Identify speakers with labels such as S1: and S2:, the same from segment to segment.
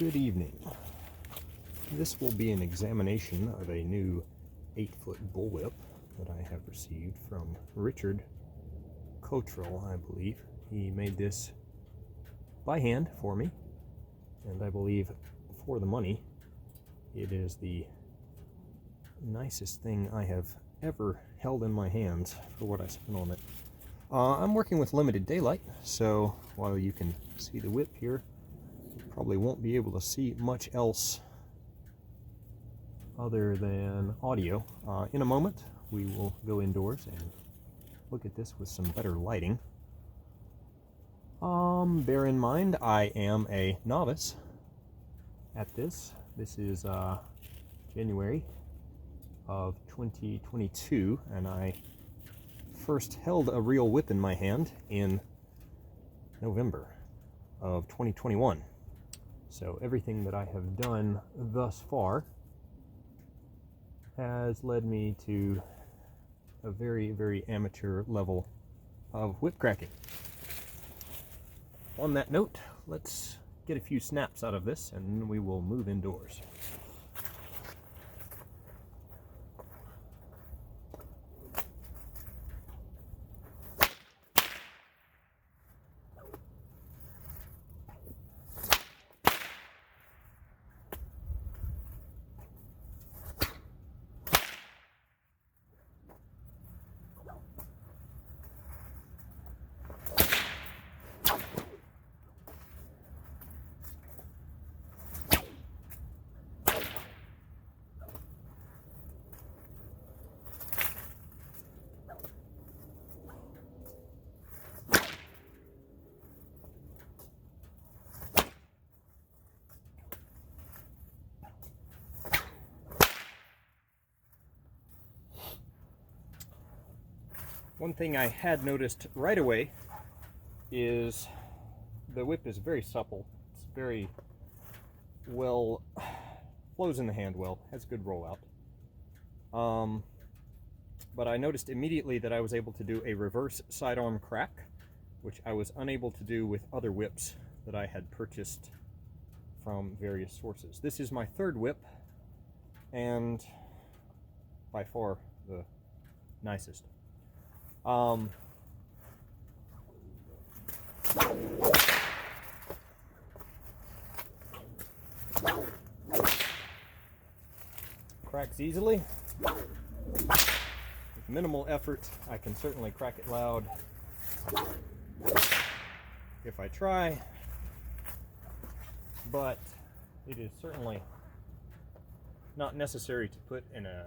S1: Good evening. This will be an examination of a new 8-foot bullwhip that I have received from Richard Cottrell, I believe. He made this by hand for me, and I believe for the money, it is the nicest thing I have ever held in my hands for what I spent on it. I'm working with limited daylight, so while you can see the whip here, you probably won't be able to see much else other than audio. In a moment, we will go indoors and look at this with some better lighting. Bear in mind, I am a novice at this. This is January of 2022, and I first held a real whip in my hand in November of 2021. So everything that I have done thus far has led me to a very, very amateur level of whip cracking. On that note, let's get a few snaps out of this and we will move indoors. One thing I had noticed right away is the whip is very supple. It's very well, flows in the hand well, has good rollout. But I noticed immediately that I was able to do a reverse sidearm crack, which I was unable to do with other whips that I had purchased from various sources. This is my third whip, and by far the nicest. Cracks easily. With minimal effort, I can certainly crack it loud if I try, but it is certainly not necessary to put in a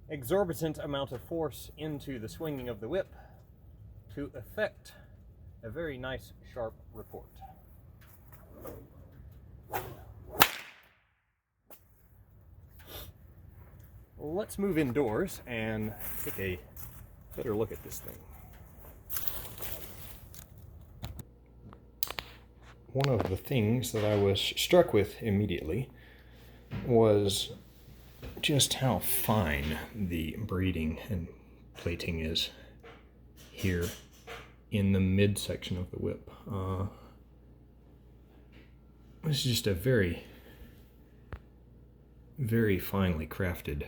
S1: exorbitant amount of force into the swinging of the whip to effect a very nice sharp report. Let's move indoors and take a better look at this thing. One of the things that I was struck with immediately was just how fine the braiding and plating is here in the midsection of the whip. This is just a very, very finely crafted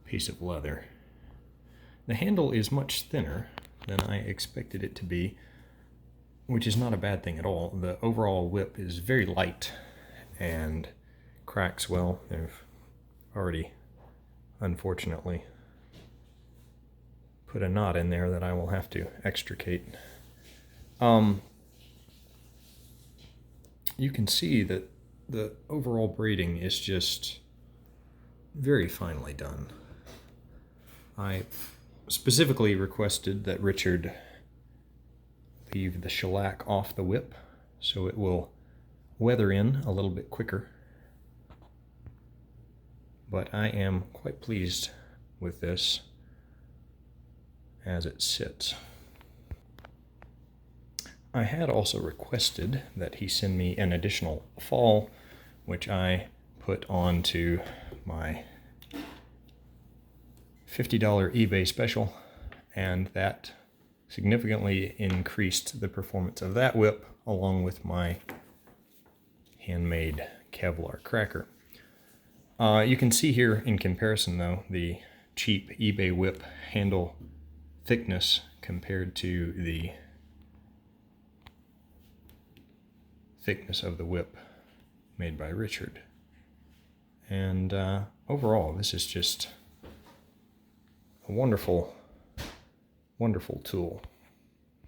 S1: piece of leather. The handle is much thinner than I expected it to be, which is not a bad thing at all. The overall whip is very light and cracks well. They've already, unfortunately, put a knot in there that I will have to extricate. You can see that the overall braiding is just very finely done. I specifically requested that Richard leave the shellac off the whip so it will weather in a little bit quicker. But I am quite pleased with this as it sits. I had also requested that he send me an additional fall, which I put onto my $50 eBay special, and that significantly increased the performance of that whip along with my handmade Kevlar cracker. You can see here in comparison though the cheap eBay whip handle thickness compared to the thickness of the whip made by Richard. And overall, this is just a wonderful, wonderful tool.